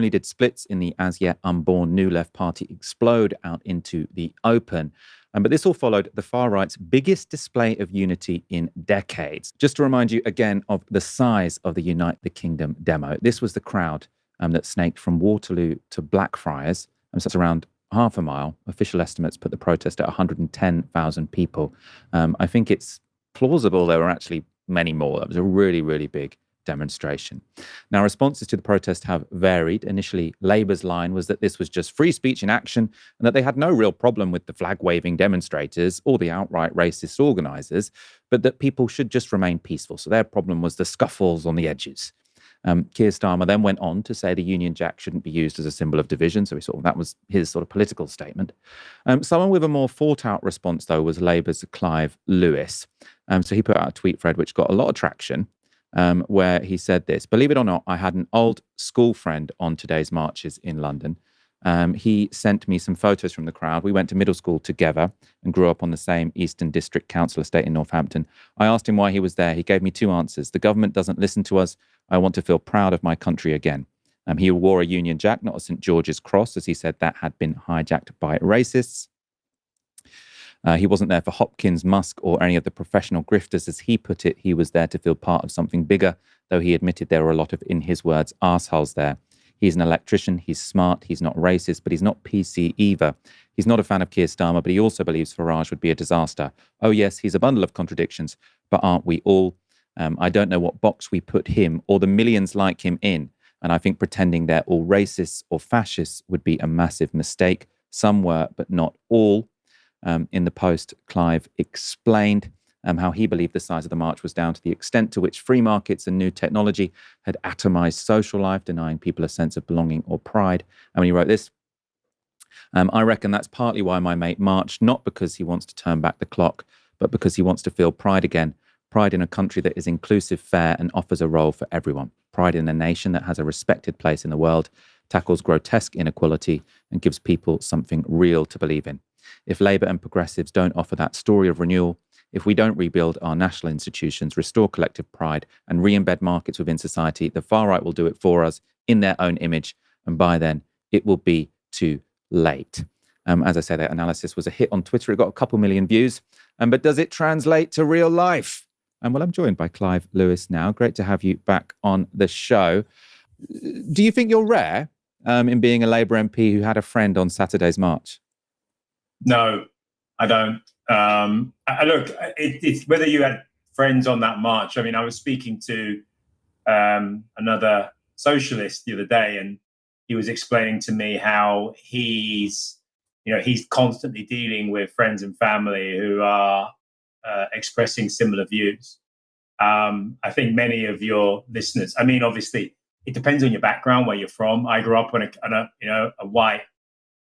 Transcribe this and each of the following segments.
only did splits in the as yet unborn New Left Party explode out into the open. But this all followed the far right's biggest display of unity in decades. Just to remind you again of the size of the Unite the Kingdom demo, this was the crowd that snaked from Waterloo to Blackfriars. So that's around half a mile. Official estimates put the protest at 110,000 people. I think it's plausible there were actually many more. That was a really, really big demonstration. Now, responses to the protest have varied. Initially, Labour's line was that this was just free speech in action and that they had no real problem with the flag-waving demonstrators or the outright racist organisers, but that people should just remain peaceful. So their problem was the scuffles on the edges. Keir Starmer then went on to say the Union Jack shouldn't be used as a symbol of division. So that was his sort of political statement. Someone with a more thought-out response, though, was Labour's Clive Lewis. So he put out a tweet thread which got a lot of traction, where he said this: "Believe it or not, I had an old school friend on today's marches in London. He sent me some photos from the crowd. We went to middle school together and grew up on the same Eastern District Council estate in Northampton. I asked him why he was there. He gave me two answers. The government doesn't listen to us. I want to feel proud of my country again." He wore a Union Jack, not a St. George's cross, as he said that had been hijacked by racists. He wasn't there for Hopkins, Musk, or any of the professional grifters, as he put it. He was there to feel part of something bigger, though he admitted there were a lot of, in his words, arseholes there. He's an electrician, he's smart, he's not racist, but he's not PC either. He's not a fan of Keir Starmer, but he also believes Farage would be a disaster. Oh yes, he's a bundle of contradictions, but aren't we all? I don't know what box we put him or the millions like him in, and I think pretending they're all racists or fascists would be a massive mistake. Some were, but not all. In the post, Clive explained how he believed the size of the march was down to the extent to which free markets and new technology had atomized social life, denying people a sense of belonging or pride. And when he wrote this, "I reckon that's partly why my mate marched, not because he wants to turn back the clock, but because he wants to feel pride again. Pride in a country that is inclusive, fair, and offers a role for everyone. Pride in a nation that has a respected place in the world, tackles grotesque inequality, and gives people something real to believe in. If Labour and progressives don't offer that story of renewal, if we don't rebuild our national institutions, restore collective pride, and re-embed markets within society, the far right will do it for us in their own image, and by then it will be too late." As I say, that analysis was a hit on Twitter. It got a couple million views. But does it translate to real life? Well, I'm joined by Clive Lewis now. Great to have you back on the show. Do you think you're rare in being a Labour MP who had a friend on Saturday's march? No, I don't. Look, it's whether you had friends on that march. I mean, I was speaking to another socialist the other day, and he was explaining to me how he's constantly dealing with friends and family who are expressing similar views. I think many of your listeners, I mean, obviously, it depends on your background, where you're from. I grew up on a white,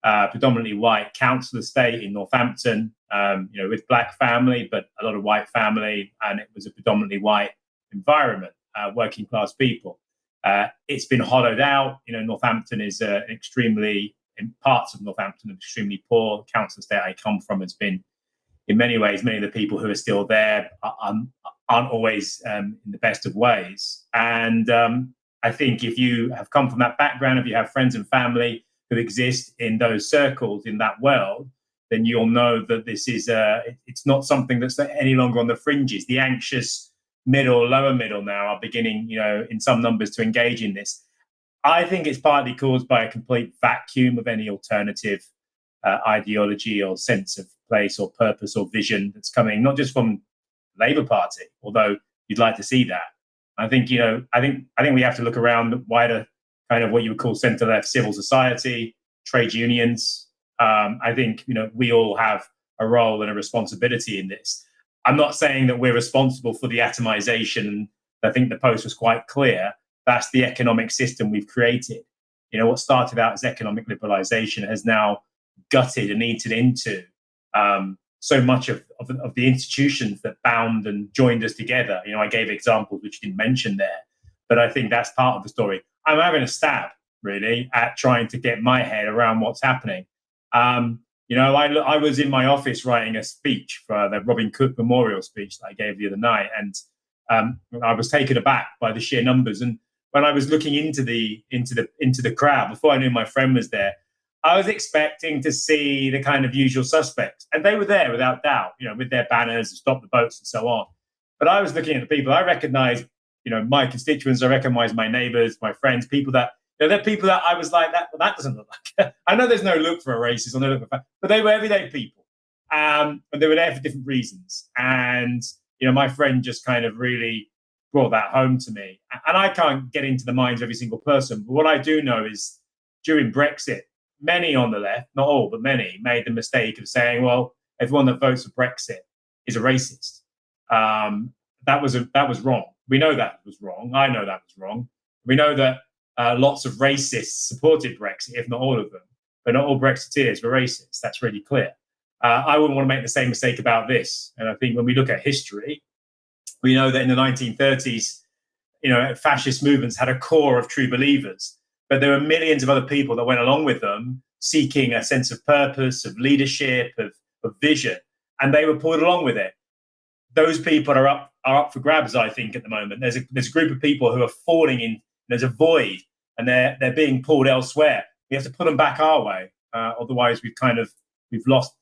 predominantly white council estate in Northampton, with black family, but a lot of white family, and it was a predominantly white environment, working class people. It's been hollowed out. Northampton is in parts of Northampton, an extremely poor council estate I come from. Has been, in many ways, many of the people who are still there aren't always in the best of ways. And I think if you have come from that background, if you have friends and family who exist in those circles, in that world, then you'll know that this is it's not something that's any longer on the fringes. The anxious middle, lower middle now are beginning, in some numbers, to engage in this. I think it's partly caused by a complete vacuum of any alternative ideology or sense of place or purpose or vision that's coming, not just from the Labour Party, although you'd like to see that. I think we have to look around the wider kind of what you would call centre-left civil society, trade unions. I think we all have a role and a responsibility in this. I'm not saying that we're responsible for the atomization. I think the post was quite clear. That's the economic system we've created. What started out as economic liberalisation has now gutted and eaten into so much of the institutions that bound and joined us together. I gave examples which you didn't mention there, but I think that's part of the story. I'm having a stab, really, at trying to get my head around what's happening. I was in my office writing a speech for the Robin Cook Memorial speech that I gave the other night, and I was taken aback by the sheer numbers. And when I was looking into the crowd before I knew my friend was there, I was expecting to see the kind of usual suspects, and they were there without doubt, with their banners and stop the boats and so on. But I was looking at the people. I recognized, my constituents. I recognized my neighbors, my friends, people that, they're people that I was like, that doesn't look like. I know there's no look for a racist or no look for, but they were everyday people, and they were there for different reasons. And my friend just kind of really brought that home to me. And I can't get into the minds of every single person, but what I do know is during Brexit, many on the left, not all, but many, made the mistake of saying, well, everyone that votes for Brexit is a racist. That was wrong. We know that was wrong. I know that was wrong. We know that lots of racists supported Brexit, if not all of them. But not all Brexiteers were racist. That's really clear. I wouldn't want to make the same mistake about this. And I think when we look at history, we know that in the 1930s, fascist movements had a core of true believers. But there were millions of other people that went along with them, seeking a sense of purpose, of leadership, of vision, and they were pulled along with it. Those people are up for grabs, I think, at the moment. There's a group of people who are falling in. There's a void, and they're being pulled elsewhere. We have to put them back our way, otherwise we've lost.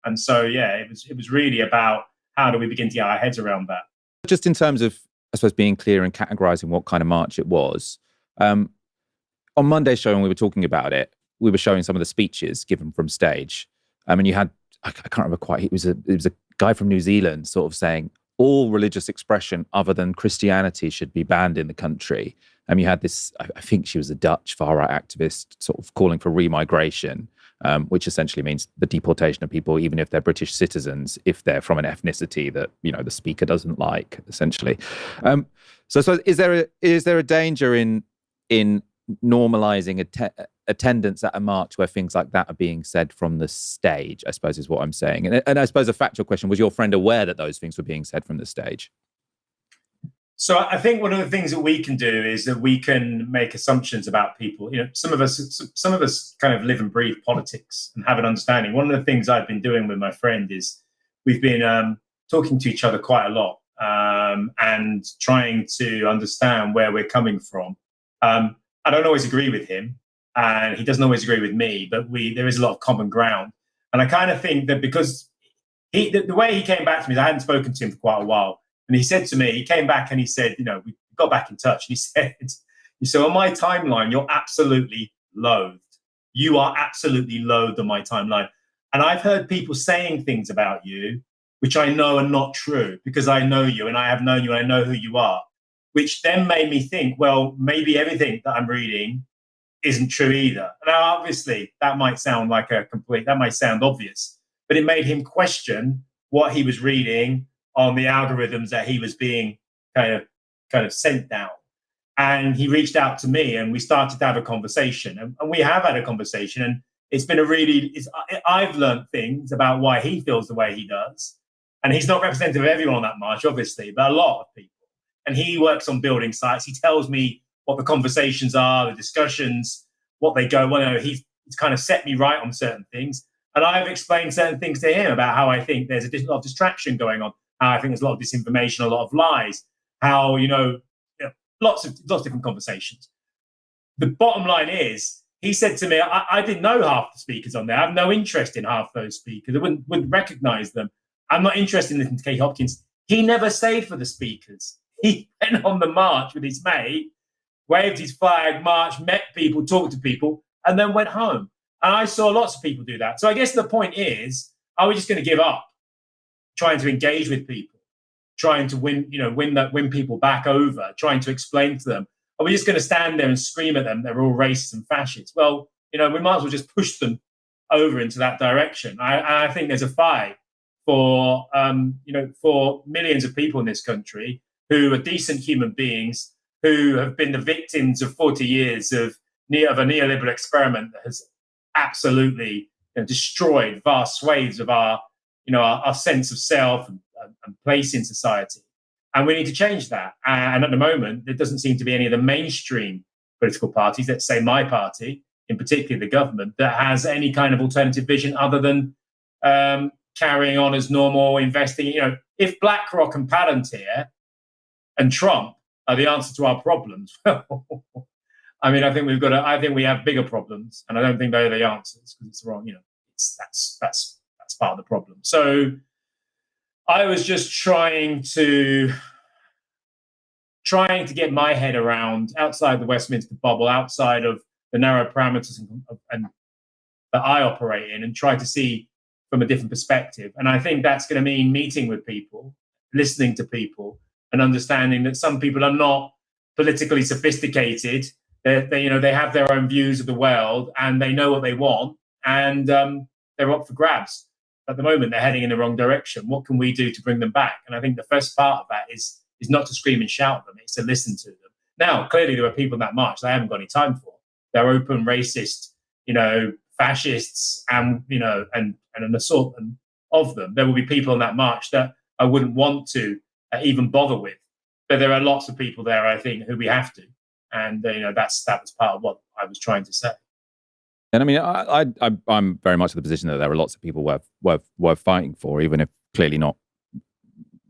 And so, it was really about how do we begin to get our heads around that. Just in terms of, I suppose, being clear and categorizing what kind of march it was. On Monday's show, when we were talking about it, we were showing some of the speeches given from stage. And you had, I can't remember quite, it was a guy from New Zealand sort of saying all religious expression other than Christianity should be banned in the country. You had this, I think she was a Dutch far-right activist, sort of calling for remigration, which essentially means the deportation of people, even if they're British citizens, if they're from an ethnicity that, the speaker doesn't like, essentially. So is there a danger in normalizing attendance at a march where things like that are being said from the stage, I suppose is what I'm saying. And I suppose a factual question, was your friend aware that those things were being said from the stage? So I think one of the things that we can do is that we can make assumptions about people. Some of us kind of live and breathe politics and have an understanding. One of the things I've been doing with my friend is we've been talking to each other quite a lot and trying to understand where we're coming from. I don't always agree with him, and he doesn't always agree with me, but there is a lot of common ground. And I kind of think that because the way he came back to me is I hadn't spoken to him for quite a while. And he said to me, he came back and he said, we got back in touch. And he said, on my timeline, you're absolutely loathed. You are absolutely loathed on my timeline. And I've heard people saying things about you, which I know are not true because I know you and I have known you and I know who you are, which then made me think, well, maybe everything that I'm reading isn't true either. Now, obviously, that might sound obvious, but it made him question what he was reading on the algorithms that he was being kind of sent down. And he reached out to me and we started to have a conversation. And we have had a conversation. And it's been I've learned things about why he feels the way he does. And he's not representative of everyone on that march, obviously, but a lot of people. And he works on building sites. He tells me what the conversations are, the discussions, what they go. Well, he's kind of set me right on certain things. And I've explained certain things to him about how I think there's a lot of distraction going on. How I think there's a lot of disinformation, a lot of lies, how, lots of different conversations. The bottom line is, he said to me, I didn't know half the speakers on there. I have no interest in half those speakers. I wouldn't recognize them. I'm not interested in listening to Kate Hopkins. He never stayed for the speakers. He went on the march with his mate, waved his flag, marched, met people, talked to people, and then went home. And I saw lots of people do that. So I guess the point is, are we just going to give up trying to engage with people, trying to win people back over, trying to explain to them? Are we just going to stand there and scream at them they're all racist and fascists? Well, we might as well just push them over into that direction. I think there's a fight for millions of people in this country who are decent human beings who have been the victims of 40 years of a neoliberal experiment that has absolutely destroyed vast swathes of our sense of self and place in society. And we need to change that. And at the moment, there doesn't seem to be any of the mainstream political parties, let's say my party, in particular the government, that has any kind of alternative vision other than carrying on as normal, investing. If BlackRock and Palantir and Trump the answer to our problems. I mean, I think we have bigger problems, and I don't think they're the answers because it's wrong. That's part of the problem. So I was just trying to get my head around outside the Westminster bubble, outside of the narrow parameters and that I operate in, and try to see from a different perspective. And I think that's going to mean meeting with people, listening to people, and understanding that some people are not politically sophisticated. They have their own views of the world, and they know what they want, and they're up for grabs. At the moment, they're heading in the wrong direction. What can we do to bring them back? And I think the first part of that is not to scream and shout at them; it's to listen to them. Now, clearly, there are people in that march that I haven't got any time for. They're open racist, fascists, and an assortment of them. There will be people in that march that I wouldn't want to even bother with. But there are lots of people there, I think, who we have to. And, that was part of what I was trying to say. And I mean, I'm very much in the position that there are lots of people worth fighting for, even if clearly not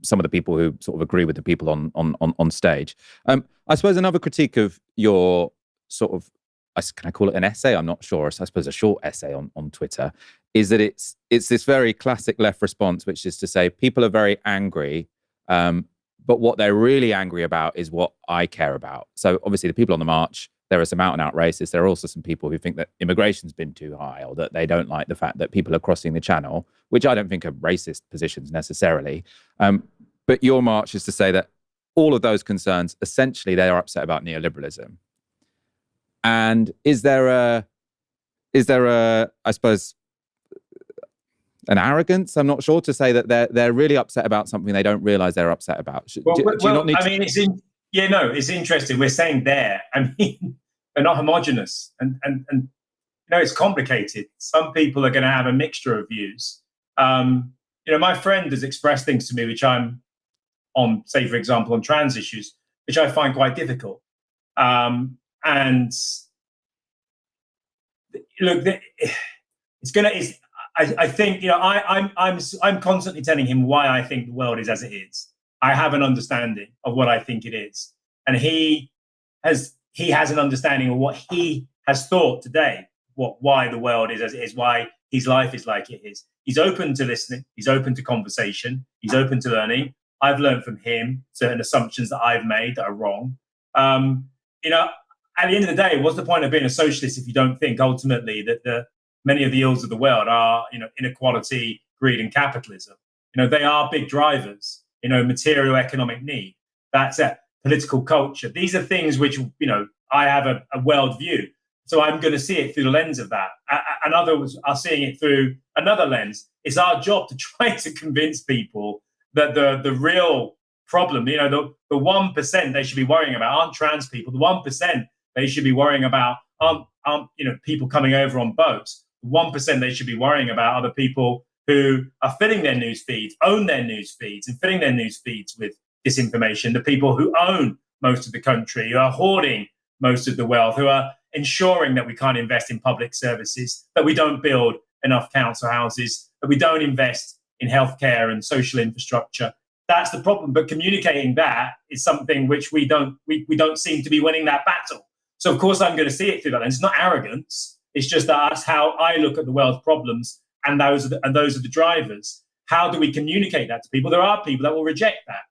some of the people who sort of agree with the people on stage. I suppose another critique of your sort of, can I call it an essay? I'm not sure. I suppose a short essay on Twitter is that it's this very classic left response, which is to say people are very angry, but what they're really angry about is what I care about. So obviously the people on the march, there are some out and out racists. There are also some people who think that immigration's been too high, or that they don't like the fact that people are crossing the channel, which I don't think are racist positions necessarily. But your march is to say that all of those concerns, essentially, they are upset about neoliberalism. And is there a, I suppose, an arrogance? I'm not sure, to say that they're really upset about something they don't realize they're upset about. Do you not need it's interesting. We're saying there. I mean, they're not homogenous, and it's complicated. Some people are going to have a mixture of views. My friend has expressed things to me which I'm on, say, for example, on trans issues, which I find quite difficult. And look, I think, I'm constantly telling him why I think the world is as it is. I have an understanding of what I think it is, and he has an understanding of what he has thought today, why the world is as it is, why his life is like it is. He's open to listening. He's open to conversation. He's open to learning. I've learned from him certain assumptions that I've made that are wrong. At the end of the day, what's the point of being a socialist if you don't think ultimately that many of the ills of the world are, inequality, greed, and capitalism? They are big drivers. Material economic need. That's it. Political culture. These are things which, I have a world view. So I'm going to see it through the lens of that. And others are seeing it through another lens. It's our job to try to convince people that the real problem, the 1% they should be worrying about aren't trans people. The 1% they should be worrying about aren't people coming over on boats. The 1% they should be worrying about are the people who are filling their news feeds, own their news feeds, and filling their news feeds with disinformation. The people who own most of the country, who are hoarding most of the wealth, who are ensuring that we can't invest in public services, that we don't build enough council houses, that we don't invest in healthcare and social infrastructure. That's the problem. But communicating that is something which we don't seem to be winning that battle. So of course I'm going to see it through that lens. It's not arrogance. It's just that's how I look at the world's problems, and those are the drivers. How do we communicate that to people? There are people that will reject that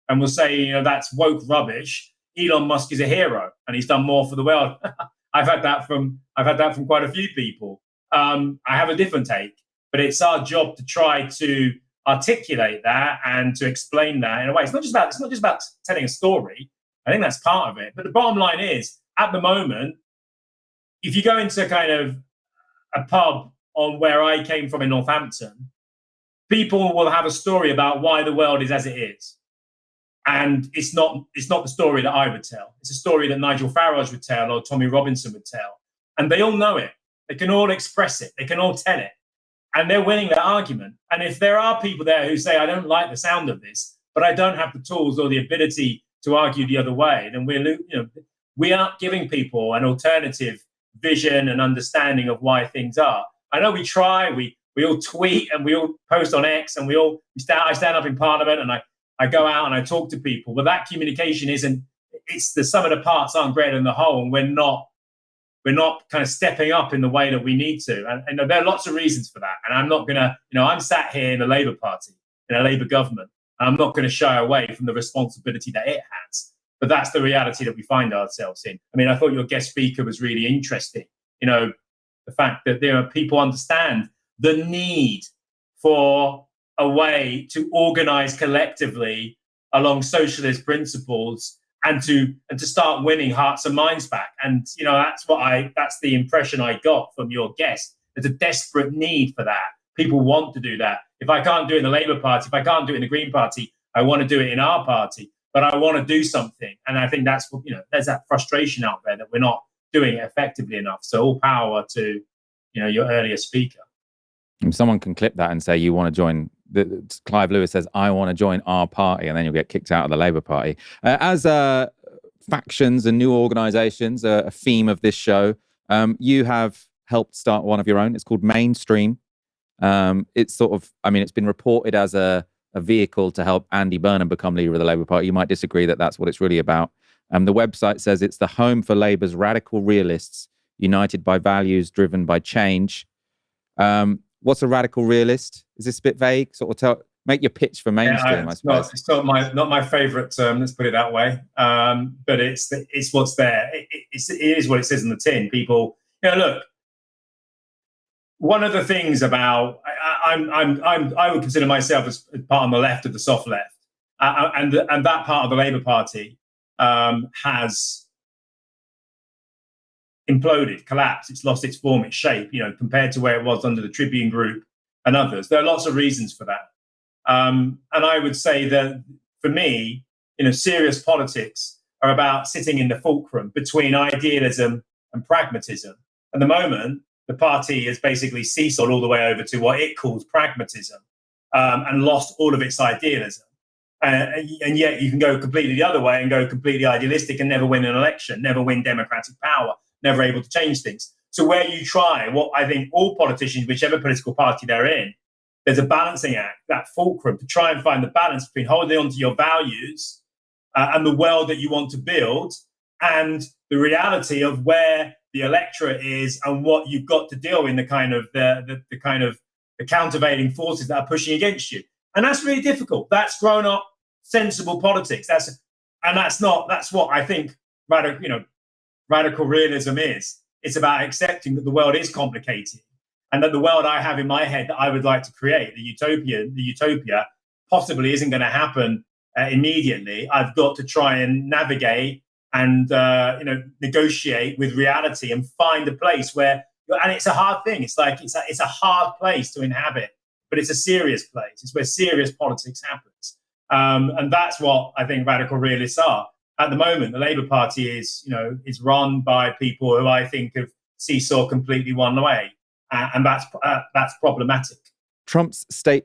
and will say, that's woke rubbish. Elon Musk is a hero and he's done more for the world. I've had that from quite a few people. I have a different take, but it's our job to try to articulate that and to explain that in a way. It's not just about telling a story. I think that's part of it. But the bottom line is, at the moment, if you go into kind of a pub on where I came from in Northampton, people will have a story about why the world is as it is. And it's not the story that I would tell. It's a story that Nigel Farage would tell or Tommy Robinson would tell. And they all know it. They can all express it. They can all tell it. And they're winning that argument. And if there are people there who say, I don't like the sound of this, but I don't have the tools or the ability to argue the other way, then we aren't giving people an alternative vision and understanding of why things are. I know we try, we all tweet and we all post on X and I stand up in Parliament and I go out and I talk to people, but that communication isn't it's the sum of the parts aren't greater than the whole, and we're not kind of stepping up in the way that we need to. And there are lots of reasons for that. And I'm not going to, I'm sat here in the Labour Party, in a Labour government. And I'm not going to shy away from the responsibility that it has. But that's the reality that we find ourselves in. I mean, I thought your guest speaker was really interesting. The fact that people understand the need for a way to organize collectively along socialist principles and to start winning hearts and minds back. And that's the impression I got from your guest. There's a desperate need for that. People want to do that. If I can't do it in the Labour Party, if I can't do it in the Green Party, I want to do it in our party. But I want to do something. And I think that's what, there's that frustration out there that we're not doing it effectively enough. So all power to, your earlier speaker. If someone can clip that and say, you want to join, Clive Lewis says, I want to join our party, and then you'll get kicked out of the Labour Party. As factions and new organisations, a theme of this show, you have helped start one of your own. It's called Mainstream. It's it's been reported as a vehicle to help Andy Burnham become leader of the Labour Party. You might disagree that that's what it's really about. The website says it's the home for Labour's radical realists, united by values, driven by change. What's a radical realist? Is this a bit vague? Make your pitch for Mainstream, I suppose. It's not my favourite term, let's put it that way. But it's what's there. It is what it says in the tin. People, look, one of the things about I would consider myself as part on the left of the soft left, and that part of the Labour Party has imploded, collapsed. It's lost its form, its shape, compared to where it was under the Tribune Group and others. There are lots of reasons for that. And I would say that for me, serious politics are about sitting in the fulcrum between idealism and pragmatism. At the moment, the party has basically seesawed all the way over to what it calls pragmatism, and lost all of its idealism. And yet you can go completely the other way and go completely idealistic and never win an election, never win democratic power, never able to change things. So where you try, what I think all politicians, whichever political party they're in, there's a balancing act, that fulcrum, to try and find the balance between holding on to your values and the world that you want to build, and the reality of where the electorate is and what you've got to deal in the kind of the countervailing forces that are pushing against you. And that's really difficult. That's grown up sensible politics. That's what I think radical realism is. It's about accepting that the world is complicated, and that the world I have in my head that I would like to create, the utopia, possibly isn't going to happen immediately. I've got to try and navigate and negotiate with reality and find a place where, and it's a hard thing. It's a hard place to inhabit, but it's a serious place. It's where serious politics happens, and that's what I think radical realists are. At the moment, the Labour Party is run by people who I think have seesawed completely one way, and that's problematic. Trump's state